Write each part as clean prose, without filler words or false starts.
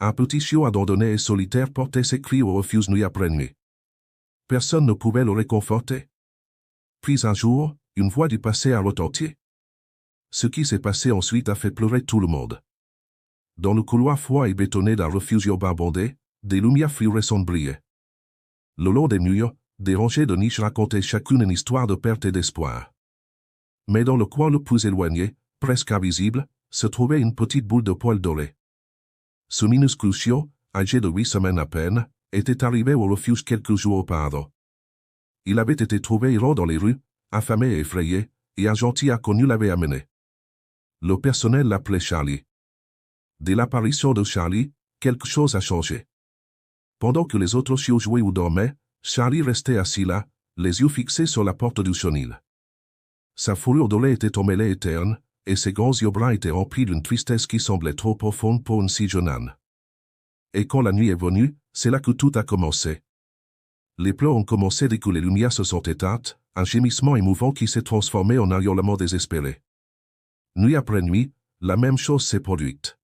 Un petit chiot abandonné et solitaire portait ses cris au refuge nuit après nuit. Personne ne pouvait le réconforter. Puis un jour, une voix du passé a retenti. Ce qui s'est passé ensuite a fait pleurer tout le monde. Dans le couloir froid et bétonné d'un refuge urbain bondé, des lumières fluorescentes brillaient. Le long des murs, des rangées de niches racontaient chacune une histoire de perte et d'espoir. Mais dans le coin le plus éloigné, presque invisible, se trouvait une petite boule de poils dorés. Ce minuscule chiot, âgé de 8 semaines à peine, était arrivé au refuge quelques jours auparavant. Il avait été trouvé errant dans les rues, affamé et effrayé, et un gentil inconnu l'avait amené. Le personnel l'appelait Charlie. Dès l'apparition de Charlie, quelque chose a changé. Pendant que les autres chiots jouaient ou dormaient, Charlie restait assis là, les yeux fixés sur la porte du chenil. Sa fourrure dorée était emmêlée et terne, et ses grands yeux bruns étaient remplis d'une tristesse qui semblait trop profonde pour une si jeune âne. Et quand la nuit est venue, c'est là que tout a commencé. Les pleurs ont commencé dès que les lumières se sont éteintes, un gémissement émouvant qui s'est transformé en un hurlement désespéré. Nuit après nuit, la même chose s'est produite.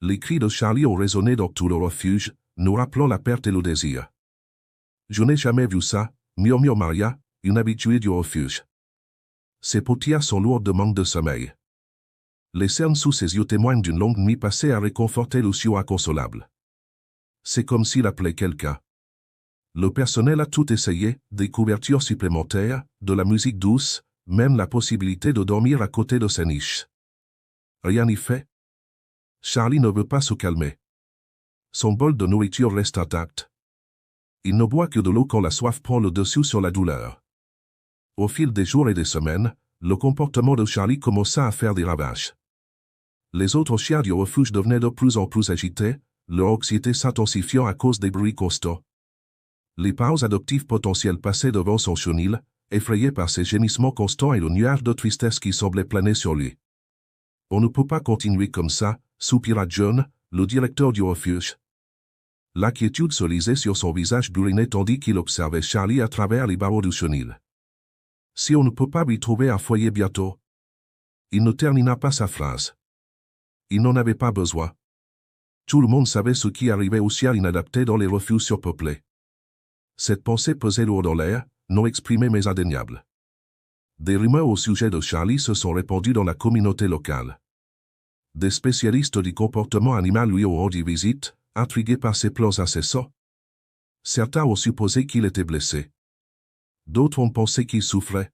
Les cris de Charlie ont résonné dans tout le refuge, nous rappelant la perte et le désir. « Je n'ai jamais vu ça », murmure Maria, une habituée du refuge. Ses paupières sont lourdes de manque de sommeil. Les cernes sous ses yeux témoignent d'une longue nuit passée à réconforter le chiot inconsolable. C'est comme s'il appelait quelqu'un. Le personnel a tout essayé, des couvertures supplémentaires, de la musique douce, même la possibilité de dormir à côté de sa niche. Rien n'y fait. Charlie ne veut pas se calmer. Son bol de nourriture reste intact. Il ne boit que de l'eau quand la soif prend le dessus sur la douleur. Au fil des jours et des semaines, le comportement de Charlie commença à faire des ravages. Les autres chiens du refuge devenaient de plus en plus agités, leur anxiété s'intensifiant à cause des bruits constants. Les parents adoptifs potentiels passaient devant son chenil, effrayés par ses gémissements constants et le nuage de tristesse qui semblait planer sur lui. « On ne peut pas continuer comme ça », soupira John, le directeur du refuge. L'inquiétude se lisait sur son visage bourriné tandis qu'il observait Charlie à travers les barreaux du chenil. Si on ne peut pas lui trouver un foyer bientôt. Il ne termina pas sa phrase. Il n'en avait pas besoin. Tout le monde savait ce qui arrivait aux chiens inadaptés dans les refuges surpeuplés. Cette pensée pesait lourd dans l'air, non exprimée mais indéniable. Des rumeurs au sujet de Charlie se sont répandues dans la communauté locale. Des spécialistes du comportement animal lui ont rendu visite, intrigués par ses plans incessants. Certains ont supposé qu'il était blessé. D'autres ont pensé qu'il souffrait.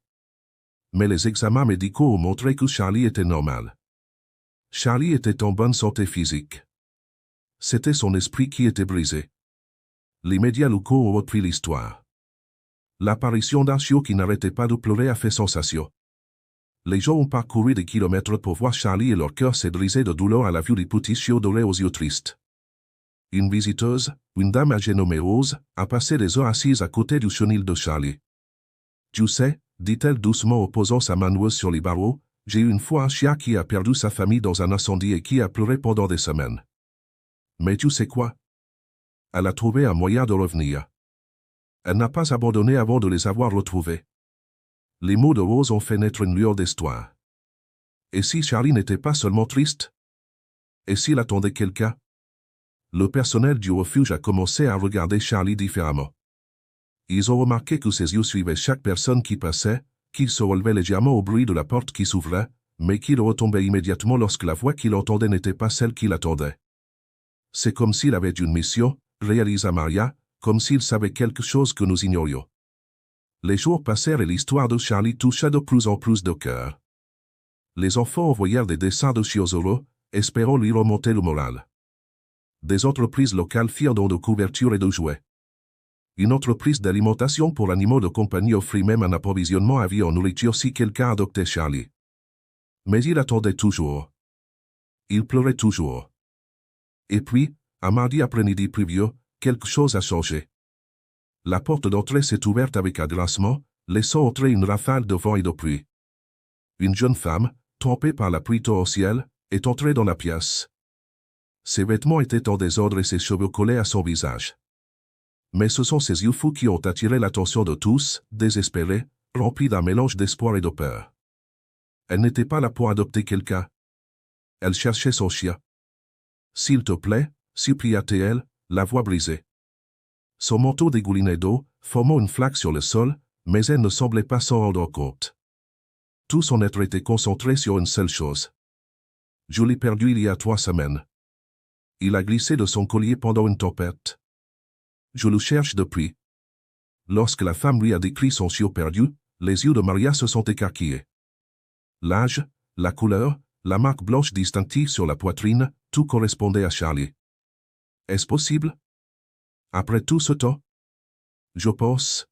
Mais les examens médicaux ont montré que Charlie était normal. Charlie était en bonne santé physique. C'était son esprit qui était brisé. Les médias locaux ont repris l'histoire. L'apparition d'un chiot qui n'arrêtait pas de pleurer a fait sensation. Les gens ont parcouru des kilomètres pour voir Charlie et leur cœur s'est brisé de douleur à la vue des petits chiots dorés aux yeux tristes. Une visiteuse, une dame âgée nommée Rose, a passé des heures assise à côté du chenil de Charlie. « Tu sais, dit-elle doucement en posant sa main noueuse sur les barreaux, j'ai eu une fois un chien qui a perdu sa famille dans un incendie et qui a pleuré pendant des semaines. Mais tu sais quoi? Elle a trouvé un moyen de revenir. Elle n'a pas abandonné avant de les avoir retrouvés. » Les mots de Rose ont fait naître une lueur d'espoir. Et si Charlie n'était pas seulement triste? Et s'il attendait quelqu'un? Le personnel du refuge a commencé à regarder Charlie différemment. Ils ont remarqué que ses yeux suivaient chaque personne qui passait, qu'il se relevait légèrement au bruit de la porte qui s'ouvrait, mais qu'il retombait immédiatement lorsque la voix qu'il entendait n'était pas celle qu'il attendait. C'est comme s'il avait une mission, réalisa Maria, comme s'il savait quelque chose que nous ignorions. Les jours passèrent et l'histoire de Charlie toucha de plus en plus de cœur. Les enfants envoyèrent des dessins de chiots heureux, espérant lui remonter le moral. Des entreprises locales firent don de couvertures et de jouets. Une entreprise d'alimentation pour animaux de compagnie offrit même un approvisionnement à vie en nourriture si quelqu'un adoptait Charlie. Mais il attendait toujours. Il pleurait toujours. Et puis, un mardi après-midi pluvieux, quelque chose a changé. La porte d'entrée s'est ouverte avec un grincement, laissant entrer une rafale de vent et de pluie. Une jeune femme, trempée par la pluie torrentielle, est entrée dans la pièce. Ses vêtements étaient en désordre et ses cheveux collaient à son visage. Mais ce sont ses yeux fous qui ont attiré l'attention de tous, désespérés, remplis d'un mélange d'espoir et de peur. Elle n'était pas là pour adopter quelqu'un. Elle cherchait son chien. « S'il te plaît, supplia-t-elle, la voix brisée. Son manteau dégoulinait d'eau, formant une flaque sur le sol, mais elle ne semblait pas s'en rendre compte. Tout son être était concentré sur une seule chose. Je l'ai perdu il y a 3 semaines. Il a glissé de son collier pendant une tempête. Je le cherche depuis. Lorsque la femme lui a décrit son chiot perdu, les yeux de Maria se sont écarquillés. L'âge, la couleur, la marque blanche distinctive sur la poitrine, tout correspondait à Charlie. Est-ce possible? Après tout ce temps? Je pense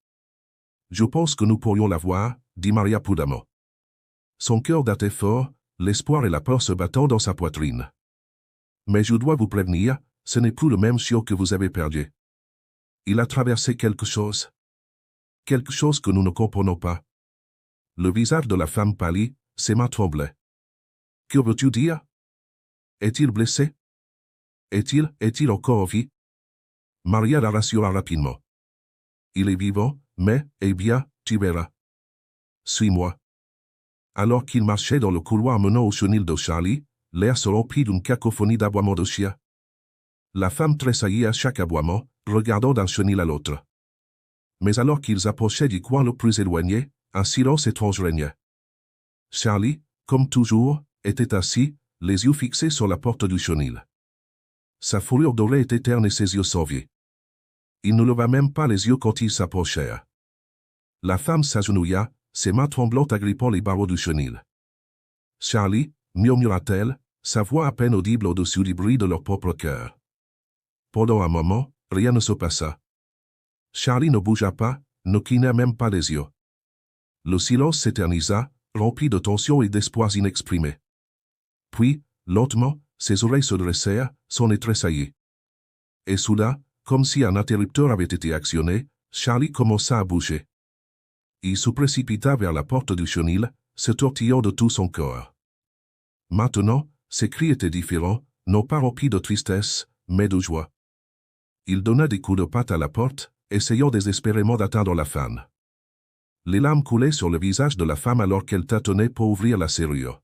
que nous pourrions la voir, dit Maria prudemment. Son cœur battait fort, l'espoir et la peur se battant dans sa poitrine. Mais je dois vous prévenir, ce n'est plus le même chiot que vous avez perdu. Il a traversé quelque chose. Quelque chose que nous ne comprenons pas. Le visage de la femme pâlit, ses mains tremblaient. Que veux-tu dire? Est-il blessé? Est-il encore en vie? Maria la rassura rapidement. Il est vivant, mais, eh bien, tu verras. Suis-moi. Alors qu'il marchait dans le couloir menant au chenil de Charlie, l'air se remplit d'une cacophonie d'aboiements de chiens. La femme tressaillit à chaque aboiement, regardant d'un chenil à l'autre. Mais alors qu'ils approchaient du coin le plus éloigné, un silence étrange régnait. Charlie, comme toujours, était assis, les yeux fixés sur la porte du chenil. Sa fourrure dorée était terne et ses yeux s'enviaient. Il ne leva même pas les yeux quand ils s'approchèrent. La femme s'agenouilla, ses mains tremblantes agrippant les barreaux du chenil. Charlie, murmura-t-elle, sa voix à peine audible au-dessus du bruit de leur propre cœur. Pendant un moment, rien ne se passa. Charlie ne bougea pas, ne cligna même pas les yeux. Le silence s'éternisa, rempli de tension et d'espoirs inexprimés. Puis, lentement, ses oreilles se dressèrent, son nez tressaillit. Et soudain, comme si un interrupteur avait été actionné, Charlie commença à bouger. Il se précipita vers la porte du chenil, se tortillant de tout son corps. Maintenant, ses cris étaient différents, non pas remplis de tristesse, mais de joie. Il donna des coups de patte à la porte, essayant désespérément d'atteindre la femme. Les larmes coulaient sur le visage de la femme alors qu'elle tâtonnait pour ouvrir la serrure.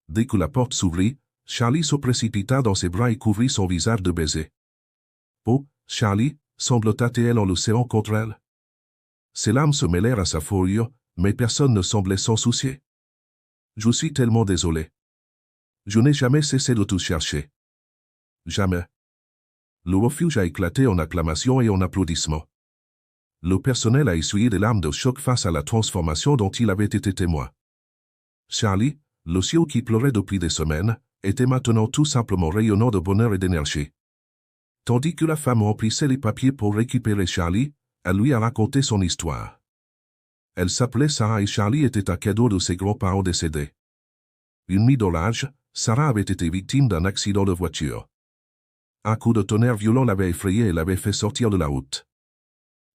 Dès que la porte s'ouvrit, Charlie se précipita dans ses bras et couvrit son visage de baisers. « Oh, Charlie » semblota-t-elle en le serrant contre elle. Ses larmes se mêlèrent à sa fourrure, mais personne ne semblait s'en soucier. « Je suis tellement désolé. Je n'ai jamais cessé de tout chercher. Jamais. » Le refuge a éclaté en acclamations et en applaudissements. Le personnel a essuyé des larmes de choc face à la transformation dont il avait été témoin. Charlie, le chiot qui pleurait depuis des semaines, était maintenant tout simplement rayonnant de bonheur et d'énergie. Tandis que la femme remplissait les papiers pour récupérer Charlie, elle lui a raconté son histoire. Elle s'appelait Sarah et Charlie était un cadeau de ses grands-parents décédés. Une nuit d'orage, Sarah avait été victime d'un accident de voiture. Un coup de tonnerre violent l'avait effrayée et l'avait fait sortir de la route.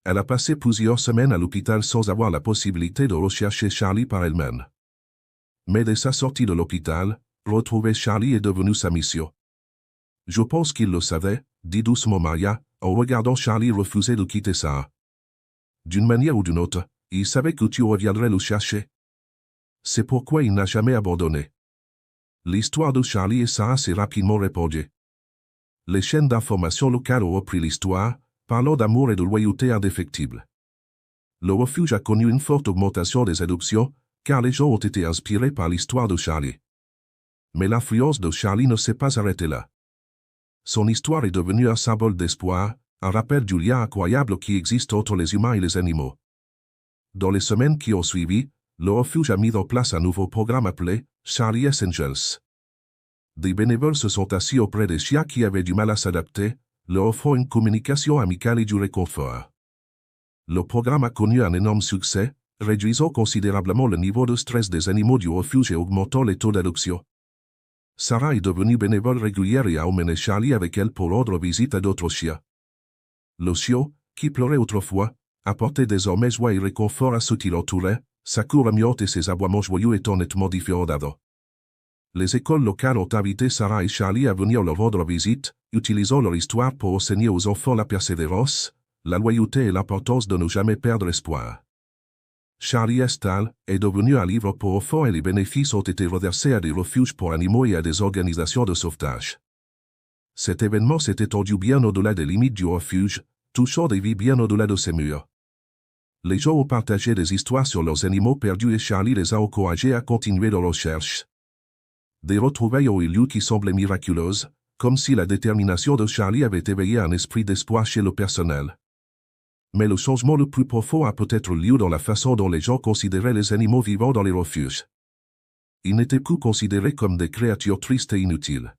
Elle a passé plusieurs semaines à l'hôpital sans avoir la possibilité de rechercher Charlie par elle-même. Mais dès sa sortie de l'hôpital, retrouver Charlie est devenu sa mission. Je pense qu'il le savait, dit doucement Maria, en regardant Charlie refuser de quitter Sarah. D'une manière ou d'une autre, il savait que tu reviendrais le chercher. C'est pourquoi il n'a jamais abandonné. L'histoire de Charlie et Sarah s'est rapidement répandue. Les chaînes d'information locales ont repris l'histoire, parlant d'amour et de loyauté indéfectible. Le refuge a connu une forte augmentation des adoptions, car les gens ont été inspirés par l'histoire de Charlie. Mais l'influence de Charlie ne s'est pas arrêtée là. Son histoire est devenue un symbole d'espoir, un rappel du lien incroyable qui existe entre les humains et les animaux. Dans les semaines qui ont suivi, le refuge a mis en place un nouveau programme appelé Charlie Angels. Des bénévoles se sont assis auprès des chiens qui avaient du mal à s'adapter, leur offrant une communication amicale et du réconfort. Le programme a connu un énorme succès, réduisant considérablement le niveau de stress des animaux du refuge et augmentant les taux d'adoption. Sarah est devenue bénévole régulière et a emmené Charlie avec elle pour rendre visite à d'autres chiens. Le chiot, qui pleurait autrefois, apportait désormais joie et réconfort à ceux qui l'entouraient, sa cour amiante et ses aboiements joyeux étant nettement différents d'avant. Les écoles locales ont invité Sarah et Charlie à venir leur rendre visite, utilisant leur histoire pour enseigner aux enfants la persévérance, la loyauté et l'importance de ne jamais perdre espoir. Charlie Estal est devenu un livre pour enfants et les bénéfices ont été reversés à des refuges pour animaux et à des organisations de sauvetage. Cet événement s'est étendu bien au-delà des limites du refuge, touchant des vies bien au-delà de ses murs. Les gens ont partagé des histoires sur leurs animaux perdus et Charlie les a encouragés à continuer leurs recherches. Des retrouvailles ont eu lieu qui semblaient miraculeuses, comme si la détermination de Charlie avait éveillé un esprit d'espoir chez le personnel. Mais le changement le plus profond a peut-être lieu dans la façon dont les gens considéraient les animaux vivant dans les refuges. Ils n'étaient plus considérés comme des créatures tristes et inutiles.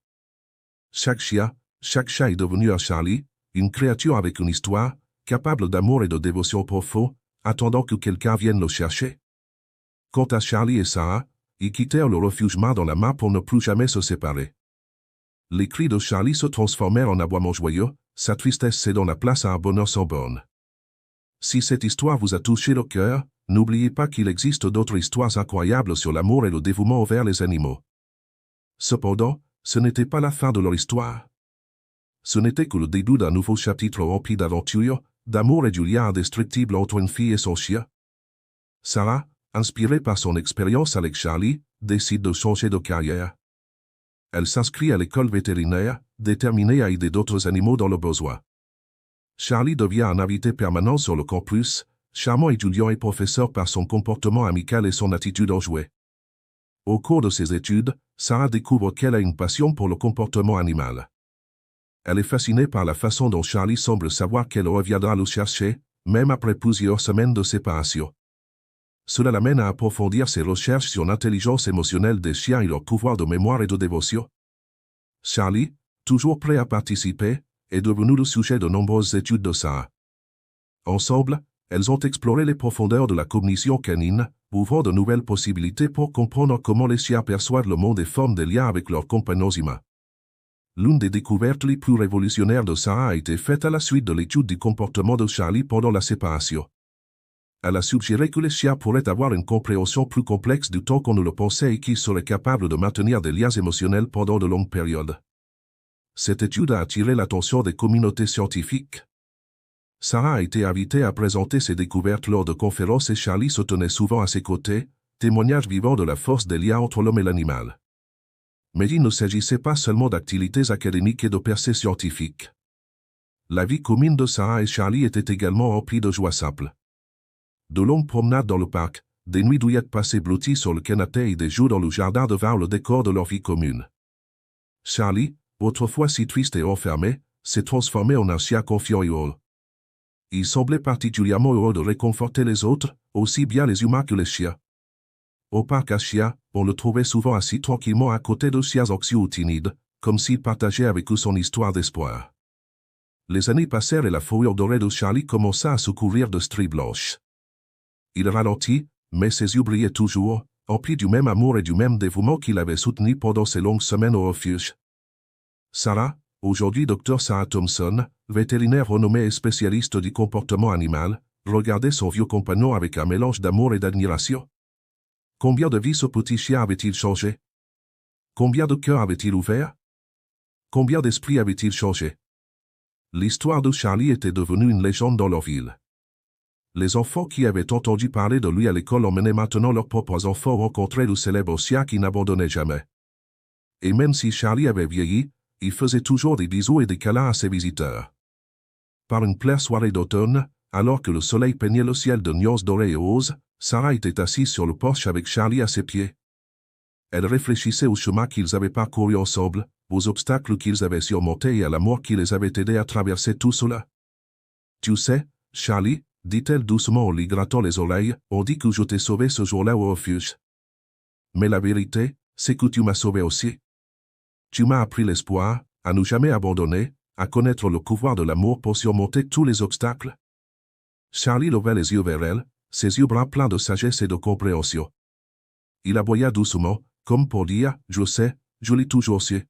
Chaque chien, chaque chat est devenu un Charlie, une créature avec une histoire, capable d'amour et de dévotion profond, attendant que quelqu'un vienne le chercher. Quant à Charlie et Sarah, ils quittèrent le refuge main dans la main pour ne plus jamais se séparer. Les cris de Charlie se transformèrent en aboiements joyeux, sa tristesse cédant la place à un bonheur sans borne. Si cette histoire vous a touché le cœur, n'oubliez pas qu'il existe d'autres histoires incroyables sur l'amour et le dévouement envers les animaux. Cependant, ce n'était pas la fin de leur histoire. Ce n'était que le début d'un nouveau chapitre rempli d'aventures, d'amour et du lien indestructible entre une fille et son chien. Sarah, inspirée par son expérience avec Charlie, décide de changer de carrière. Elle s'inscrit à l'école vétérinaire, déterminée à aider d'autres animaux dans le besoin. Charlie devient un invité permanent sur le campus, charmant étudiant et professeur par son comportement amical et son attitude enjouée. Au cours de ses études, Sarah découvre qu'elle a une passion pour le comportement animal. Elle est fascinée par la façon dont Charlie semble savoir qu'elle reviendra le chercher, même après plusieurs semaines de séparation. Cela l'amène à approfondir ses recherches sur l'intelligence émotionnelle des chiens et leur pouvoir de mémoire et de dévotion. Charlie, toujours prêt à participer, est devenu le sujet de nombreuses études de Sarah. Ensemble, elles ont exploré les profondeurs de la cognition canine, ouvrant de nouvelles possibilités pour comprendre comment les chiens perçoivent le monde et forment des liens avec leurs compagnons humains. L'une des découvertes les plus révolutionnaires de Sarah a été faite à la suite de l'étude du comportement de Charlie pendant la séparation. Elle a suggéré que les chiens pourraient avoir une compréhension plus complexe du temps qu'on ne le pensait et qu'ils seraient capables de maintenir des liens émotionnels pendant de longues périodes. Cette étude a attiré l'attention des communautés scientifiques. Sarah a été invitée à présenter ses découvertes lors de conférences et Charlie se tenait souvent à ses côtés, témoignage vivant de la force des liens entre l'homme et l'animal. Mais il ne s'agissait pas seulement d'activités académiques et de percées scientifiques. La vie commune de Sarah et Charlie était également remplie de joie simple. De longues promenades dans le parc, des nuits douillettes passées blotties sur le canapé et des jours dans le jardin devinrent le décor de leur vie commune. Charlie, autrefois si triste et enfermé, s'est transformé en un chien confiant et heureux. Il semblait particulièrement heureux de réconforter les autres, aussi bien les humains que les chiens. Au parc à chiens, on le trouvait souvent assis tranquillement à côté de chiens anxieux ou timides, comme s'il partageait avec eux son histoire d'espoir. Les années passèrent et la fourrure dorée de Charlie commença à se couvrir de stries blanches. Il ralentit, mais ses yeux brillaient toujours, emplis du même amour et du même dévouement qu'il avait soutenu pendant ses longues semaines au refuge. Sarah, aujourd'hui Dr Sarah Thompson, vétérinaire renommée et spécialiste du comportement animal, regardait son vieux compagnon avec un mélange d'amour et d'admiration. Combien de vies ce petit chien avait-il changé? Combien de cœurs avait-il ouvert? Combien d'esprits avait-il changé? L'histoire de Charlie était devenue une légende dans leur ville. Les enfants qui avaient entendu parler de lui à l'école emmenaient maintenant leurs propres enfants rencontrer le célèbre chien qui n'abandonnait jamais. Et même si Charlie avait vieilli, il faisait toujours des bisous et des câlins à ses visiteurs. Par une claire soirée d'automne, alors que le soleil peignait le ciel de nuances dorées et roses, Sarah était assise sur le porche avec Charlie à ses pieds. Elle réfléchissait au chemin qu'ils avaient parcouru ensemble, aux obstacles qu'ils avaient surmontés et à l'amour qui les avait aidés à traverser tout cela. « Tu sais, Charlie, dit-elle doucement en lui grattant les oreilles, on dit que je t'ai sauvé ce jour-là au refuge. Mais la vérité, c'est que tu m'as sauvé aussi. Tu m'as appris l'espoir, à ne jamais abandonner, à connaître le pouvoir de l'amour pour surmonter tous les obstacles. » Charlie leva les yeux vers elle, ses yeux bruns pleins de sagesse et de compréhension. Il aboya doucement, comme pour dire « Je sais, je l'ai toujours su ».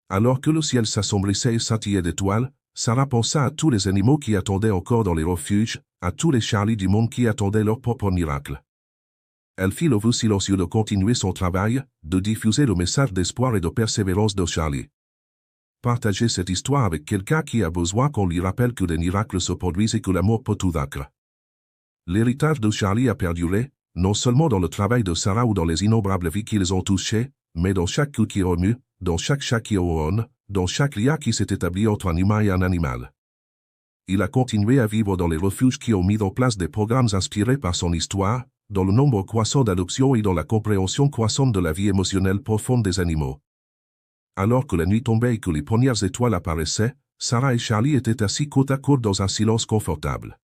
Alors que le ciel s'assombrissait et scintillait d'étoiles, Sarah pensa à tous les animaux qui attendaient encore dans les refuges, à tous les Charlie du monde qui attendaient leur propre miracle. Elle fit le vœu silencieux de continuer son travail, de diffuser le message d'espoir et de persévérance de Charlie. Partager cette histoire avec quelqu'un qui a besoin qu'on lui rappelle que des miracles se produisent et que l'amour peut tout vaincre. L'héritage de Charlie a perduré, non seulement dans le travail de Sarah ou dans les innombrables vies qu'ils ont touchées, mais dans chaque cou qui remue, dans chaque chat qui ronronne, dans chaque lien qui s'est établi entre un humain et un animal. Il a continué à vivre dans les refuges qui ont mis en place des programmes inspirés par son histoire, dans le nombre croissant d'adoptions et dans la compréhension croissante de la vie émotionnelle profonde des animaux. Alors que la nuit tombait et que les premières étoiles apparaissaient, Sarah et Charlie étaient assis côte à côte dans un silence confortable.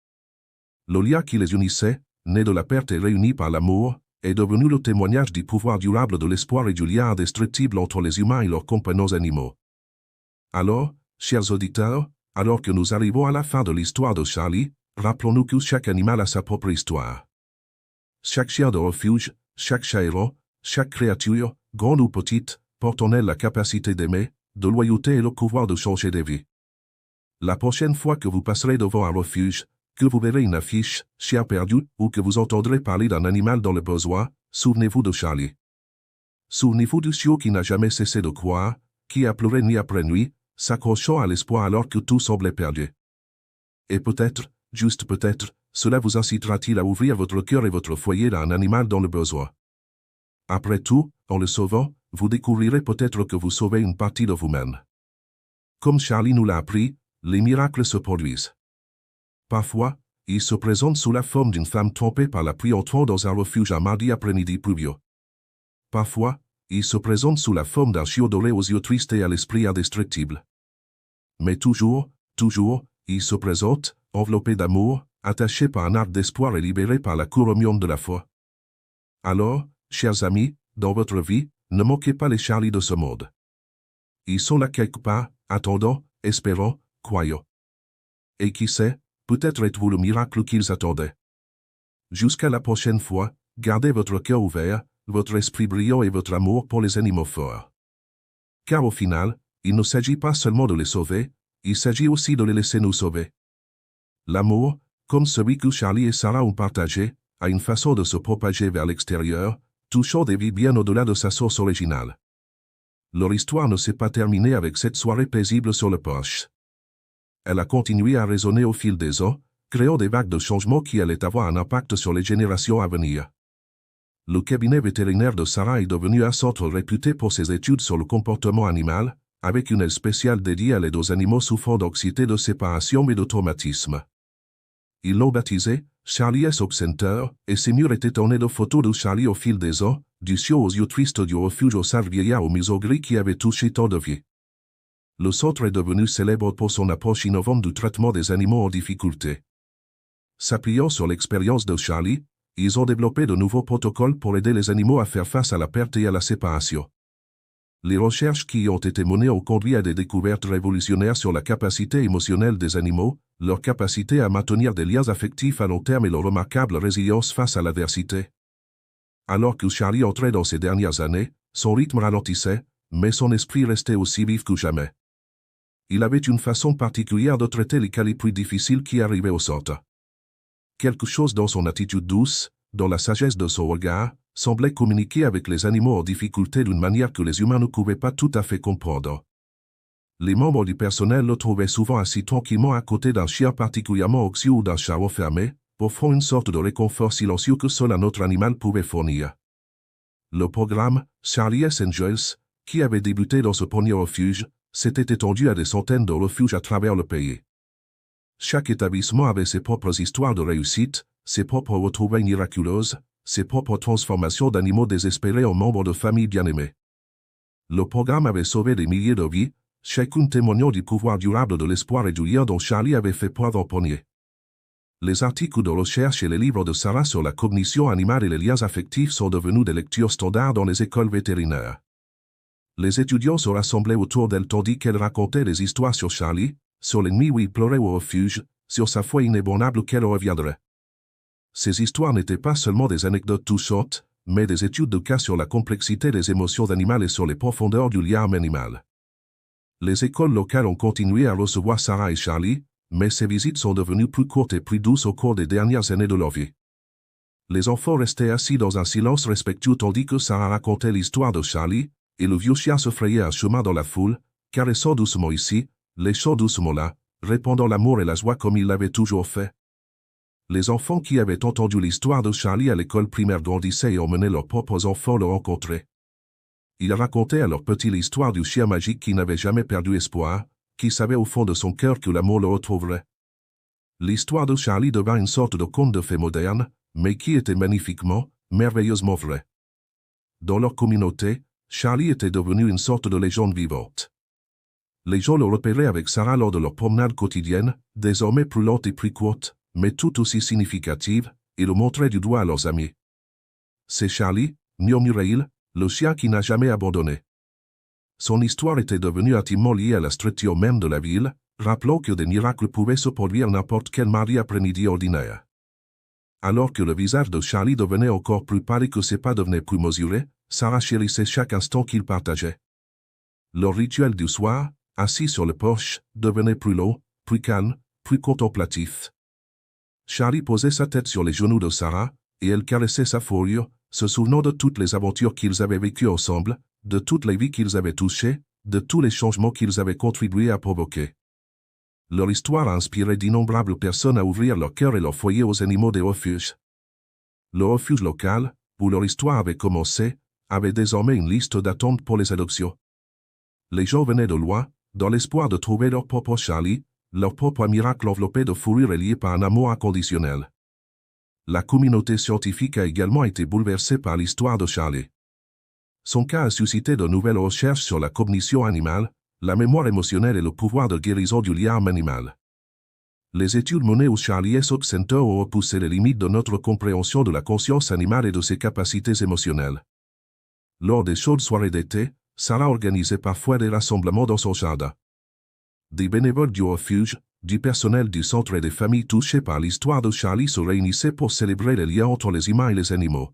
Le lien qui les unissait, né de la perte et réuni par l'amour, est devenu le témoignage du pouvoir durable de l'espoir et du lien indestructible entre les humains et leurs compagnons animaux. Alors, chers auditeurs, alors que nous arrivons à la fin de l'histoire de Charlie, rappelons-nous que chaque animal a sa propre histoire. Chaque chien de refuge, chaque chat errant, chaque créature, grande ou petite, porte en elle la capacité d'aimer, de loyauté et le pouvoir de changer des vies. La prochaine fois que vous passerez devant un refuge, que vous verrez une affiche, chien perdu, ou que vous entendrez parler d'un animal dans le besoin, souvenez-vous de Charlie. Souvenez-vous du chiot qui n'a jamais cessé de croire, qui a pleuré nuit après nuit, s'accrochant à l'espoir alors que tout semblait perdu. Et peut-être, juste peut-être, cela vous incitera-t-il à ouvrir votre cœur et votre foyer à un animal dans le besoin. Après tout, en le sauvant, vous découvrirez peut-être que vous sauvez une partie de vous-même. Comme Charlie nous l'a appris, les miracles se produisent. Parfois, ils se présentent sous la forme d'une femme trompée par la pluie entrant dans un refuge un mardi après-midi pluvieux. Parfois, ils se présentent sous la forme d'un chiot doré aux yeux tristes et à l'esprit indestructible. Mais toujours, ils se présentent, enveloppés d'amour, attachés par un arc d'espoir et libérés par la couronne de la foi. Alors, chers amis, dans votre vie, ne manquez pas les Charlies de ce monde. Ils sont là quelque part, attendant, espérant, croyant. Et qui sait, peut-être êtes-vous le miracle qu'ils attendaient. Jusqu'à la prochaine fois, gardez votre cœur ouvert, votre esprit brillant et votre amour pour les animaux forts. Car au final, il ne s'agit pas seulement de les sauver, il s'agit aussi de les laisser nous sauver. L'amour, comme celui que Charlie et Sarah ont partagé, a une façon de se propager vers l'extérieur, touchant des vies bien au-delà de sa source originale. Leur histoire ne s'est pas terminée avec cette soirée paisible sur le porche. Elle a continué à résonner au fil des ans, créant des vagues de changements qui allaient avoir un impact sur les générations à venir. Le cabinet vétérinaire de Sarah est devenu un centre réputé pour ses études sur le comportement animal, avec une aile spéciale dédiée à l'aide aux animaux souffrant d'anxiété de séparation et de traumatisme. Ils l'ont baptisé Charlie S. Hope Center, et ses murs étaient ornés de photos de Charlie au fil des ans, du chiot aux yeux tristes du refuge au sale vieillard au museau gris qui avait touché tant de vies. Le centre est devenu célèbre pour son approche innovante du traitement des animaux en difficulté. S'appuyant sur l'expérience de Charlie, ils ont développé de nouveaux protocoles pour aider les animaux à faire face à la perte et à la séparation. Les recherches qui y ont été menées ont conduit à des découvertes révolutionnaires sur la capacité émotionnelle des animaux, leur capacité à maintenir des liens affectifs à long terme et leur remarquable résilience face à l'adversité. Alors que Charlie entrait dans ses dernières années, son rythme ralentissait, mais son esprit restait aussi vif que jamais. Il avait une façon particulière de traiter les cas les plus difficiles qui arrivaient au centre. Quelque chose dans son attitude douce, dans la sagesse de son regard, semblait communiquer avec les animaux en difficulté d'une manière que les humains ne pouvaient pas tout à fait comprendre. Les membres du personnel le trouvaient souvent assis tranquillement à côté d'un chien particulièrement anxieux ou d'un chat enfermé, offrant une sorte de réconfort silencieux que seul un autre animal pouvait fournir. Le programme, Charlie S. Angels, qui avait débuté dans ce premier refuge, s'était étendu à des centaines de refuges à travers le pays. Chaque établissement avait ses propres histoires de réussite, ses propres retrouvailles miraculeuses, ses propres transformations d'animaux désespérés en membres de familles bien-aimées. Le programme avait sauvé des milliers de vies, chacune témoignant du pouvoir durable de l'espoir et du lien dont Charlie avait fait preuve en premier. Les articles de recherche et les livres de Sarah sur la cognition animale et les liens affectifs sont devenus des lectures standards dans les écoles vétérinaires. Les étudiants se rassemblaient autour d'elle tandis qu'elle racontait des histoires sur Charlie, sur les nuits où il pleurait au refuge, sur sa foi inébranlable qu'elle reviendrait. Ces histoires n'étaient pas seulement des anecdotes touchantes, mais des études de cas sur la complexité des émotions animales et sur les profondeurs du lien homme-animal. Les écoles locales ont continué à recevoir Sarah et Charlie, mais ces visites sont devenues plus courtes et plus douces au cours des dernières années de leur vie. Les enfants restaient assis dans un silence respectueux tandis que Sarah racontait l'histoire de Charlie, et le vieux chien se frayait un chemin dans la foule, caressant doucement ici, léchant doucement là, répandant l'amour et la joie comme il l'avait toujours fait. Les enfants qui avaient entendu l'histoire de Charlie à l'école primaire grandissaient et emmenaient leurs propres enfants le rencontrer. Ils racontaient à leur petit l'histoire du chien magique qui n'avait jamais perdu espoir, qui savait au fond de son cœur que l'amour le retrouverait. L'histoire de Charlie devint une sorte de conte de fées moderne, mais qui était magnifiquement, merveilleusement vrai. Dans leur communauté, Charlie était devenu une sorte de légende vivante. Les gens le repéraient avec Sarah lors de leur promenade quotidienne, désormais plus lente et plus courte, mais tout aussi significative, et le montraient du doigt à leurs amis. C'est Charlie, murmurait-il, le chien qui n'a jamais abandonné. Son histoire était devenue intimement liée à la structure même de la ville, rappelant que des miracles pouvaient se produire n'importe quel mardi après-midi ordinaire. Alors que le visage de Charlie devenait encore plus pâle et que ses pas devenaient plus mesurés, Sarah chérissait chaque instant qu'ils partageaient. Leur rituel du soir, assis sur le porche, devenait plus long, plus calme, plus contemplatif. Charlie posait sa tête sur les genoux de Sarah, et elle caressait sa fourrure, se souvenant de toutes les aventures qu'ils avaient vécues ensemble, de toutes les vies qu'ils avaient touchées, de tous les changements qu'ils avaient contribué à provoquer. Leur histoire a inspiré d'innombrables personnes à ouvrir leur cœur et leur foyer aux animaux des refuges. Le refuge local, où leur histoire avait commencé, avait désormais une liste d'attente pour les adoptions. Les gens venaient de loin, dans l'espoir de trouver leur propre Charlie, leur propre miracle enveloppé de fourrure et lié par un amour inconditionnel. La communauté scientifique a également été bouleversée par l'histoire de Charlie. Son cas a suscité de nouvelles recherches sur la cognition animale, la mémoire émotionnelle et le pouvoir de guérison du lien animal. Les études menées au Charlie SOC Center ont repoussé les limites de notre compréhension de la conscience animale et de ses capacités émotionnelles. Lors des chaudes soirées d'été, Sarah organisait parfois des rassemblements dans son jardin. Des bénévoles du refuge, du personnel du centre et des familles touchées par l'histoire de Charlie se réunissaient pour célébrer les liens entre les humains et les animaux.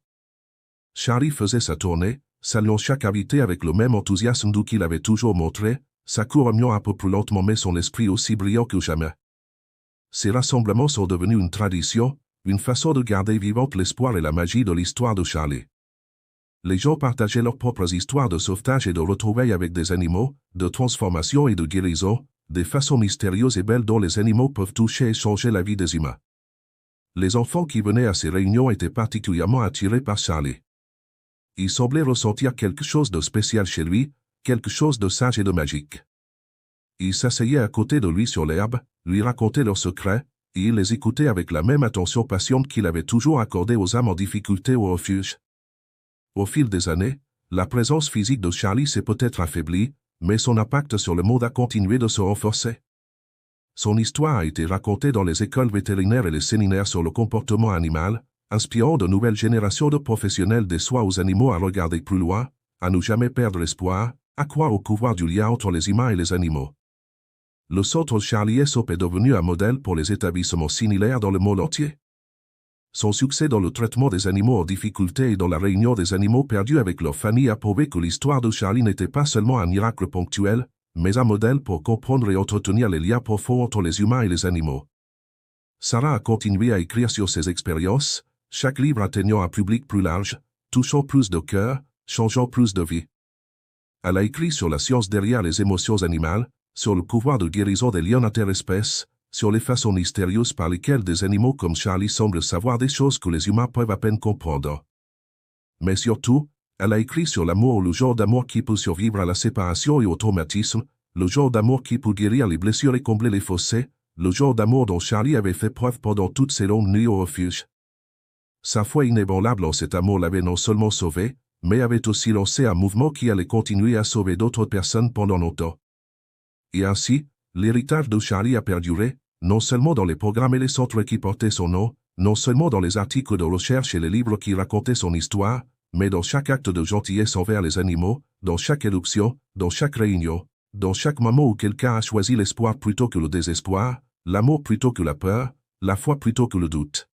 Charlie faisait sa tournée, saluant chaque invité avec le même enthousiasme doux qu'il avait toujours montré, sa cour remuant un peu plus lentement mais son esprit aussi brillant que jamais. Ces rassemblements sont devenus une tradition, une façon de garder vivante l'espoir et la magie de l'histoire de Charlie. Les gens partageaient leurs propres histoires de sauvetage et de retrouvailles avec des animaux, de transformation et de guérison, des façons mystérieuses et belles dont les animaux peuvent toucher et changer la vie des humains. Les enfants qui venaient à ces réunions étaient particulièrement attirés par Charlie. Ils semblaient ressentir quelque chose de spécial chez lui, quelque chose de sage et de magique. Ils s'asseyaient à côté de lui sur l'herbe, lui racontaient leurs secrets, et il les écoutait avec la même attention patiente qu'il avait toujours accordée aux âmes en difficulté au refuge. Au fil des années, la présence physique de Charlie s'est peut-être affaiblie, mais son impact sur le monde a continué de se renforcer. Son histoire a été racontée dans les écoles vétérinaires et les séminaires sur le comportement animal, inspirant de nouvelles générations de professionnels des soins aux animaux à regarder plus loin, à ne jamais perdre espoir, à croire au pouvoir du lien entre les humains et les animaux. Le centre Charlie SOP est devenu un modèle pour les établissements similaires dans le monde entier. Son succès dans le traitement des animaux en difficulté et dans la réunion des animaux perdus avec leur famille a prouvé que l'histoire de Charlie n'était pas seulement un miracle ponctuel, mais un modèle pour comprendre et entretenir les liens profonds entre les humains et les animaux. Sarah a continué à écrire sur ses expériences, chaque livre atteignant un public plus large, touchant plus de cœurs, changeant plus de vies. Elle a écrit sur la science derrière les émotions animales, sur le pouvoir de guérison des liens interespèces, sur les façons mystérieuses par lesquelles des animaux comme Charlie semblent savoir des choses que les humains peuvent à peine comprendre. Mais surtout, elle a écrit sur l'amour, le genre d'amour qui peut survivre à la séparation et au traumatisme, le genre d'amour qui peut guérir les blessures et combler les fossés, le genre d'amour dont Charlie avait fait preuve pendant toutes ces longues nuits au refuge. Sa foi inébranlable en cet amour l'avait non seulement sauvé, mais avait aussi lancé un mouvement qui allait continuer à sauver d'autres personnes pendant longtemps. Et ainsi, l'héritage de Charlie a perduré, non seulement dans les programmes et les centres qui portaient son nom, non seulement dans les articles de recherche et les livres qui racontaient son histoire, mais dans chaque acte de gentillesse envers les animaux, dans chaque éruption, dans chaque réunion, dans chaque moment où quelqu'un a choisi l'espoir plutôt que le désespoir, l'amour plutôt que la peur, la foi plutôt que le doute.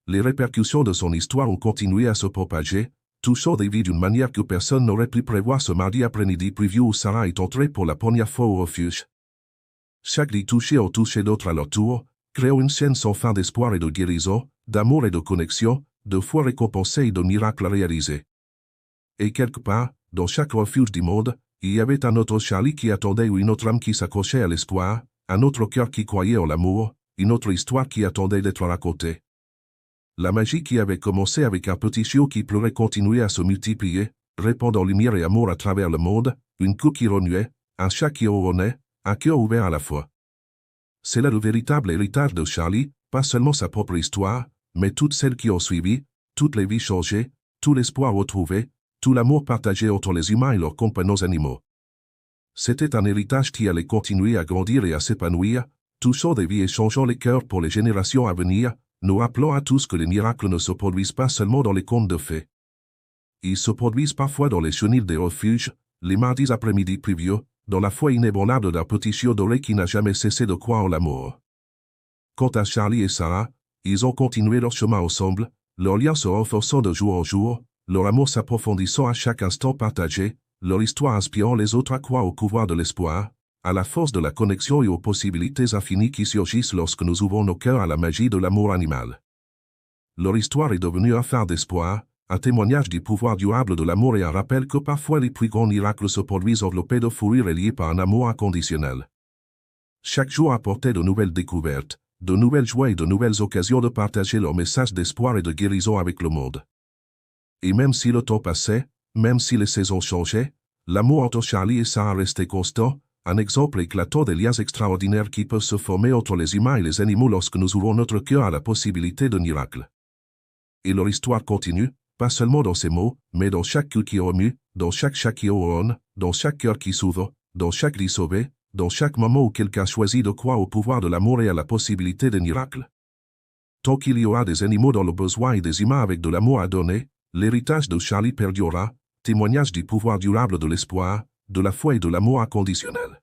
Les répercussions de son histoire ont continué à se propager, touchant des vies d'une manière que personne n'aurait pu prévoir ce mardi après-midi pluvieux où Sarah est entrée pour la première fois au refuge. Chaque vie touchée a touché d'autres à leur tour, créant une chaîne sans fin d'espoir et de guérison, d'amour et de connexion, de foi récompensée et de miracles réalisés. Et quelque part, dans chaque refuge du monde, il y avait un autre Charlie qui attendait ou une autre âme qui s'accrochait à l'espoir, un autre cœur qui croyait en l'amour, une autre histoire qui attendait d'être racontée. La magie qui avait commencé avec un petit chiot qui pleurait continuait à se multiplier, répandant lumière et amour à travers le monde, une queue qui remuait, un chat qui ronronnait, un cœur ouvert à la fois. C'est là le véritable héritage de Charlie, pas seulement sa propre histoire, mais toutes celles qui ont suivi, toutes les vies changées, tout l'espoir retrouvé, tout l'amour partagé entre les humains et leurs compagnons animaux. C'était un héritage qui allait continuer à grandir et à s'épanouir, touchant des vies et changeant les cœurs pour les générations à venir, nous rappelant à tous que les miracles ne se produisent pas seulement dans les contes de fées. Ils se produisent parfois dans les chenilles des refuges, les mardis après-midi pluvieux, dans la foi inébranlable d'un petit chiot doré qui n'a jamais cessé de croire en l'amour. Quant à Charlie et Sarah, ils ont continué leur chemin ensemble, leur lien se renforçant de jour en jour, leur amour s'approfondissant à chaque instant partagé, leur histoire inspirant les autres à croire au pouvoir de l'espoir, à la force de la connexion et aux possibilités infinies qui surgissent lorsque nous ouvrons nos cœurs à la magie de l'amour animal. Leur histoire est devenue un phare d'espoir, un témoignage du pouvoir durable de l'amour et un rappel que parfois les plus grands miracles se produisent enveloppés de fourrure et liés par un amour inconditionnel. Chaque jour apportait de nouvelles découvertes, de nouvelles joies et de nouvelles occasions de partager leur message d'espoir et de guérison avec le monde. Et même si le temps passait, même si les saisons changeaient, l'amour entre Charlie et Sarah restait constant, un exemple éclatant des liens extraordinaires qui peuvent se former entre les humains et les animaux lorsque nous ouvrons notre cœur à la possibilité de miracles. Et leur histoire continue, pas seulement dans ces mots, mais dans chaque queue qui remue, dans chaque chat qui ronronne, dans chaque cœur qui s'ouvre, dans chaque vie sauvée, dans chaque moment où quelqu'un choisit de croire au pouvoir de l'amour et à la possibilité des miracles. Tant qu'il y aura des animaux dans le besoin et des humains avec de l'amour à donner, l'héritage de Charlie perdurera, témoignage du pouvoir durable de l'espoir, de la foi et de l'amour inconditionnel.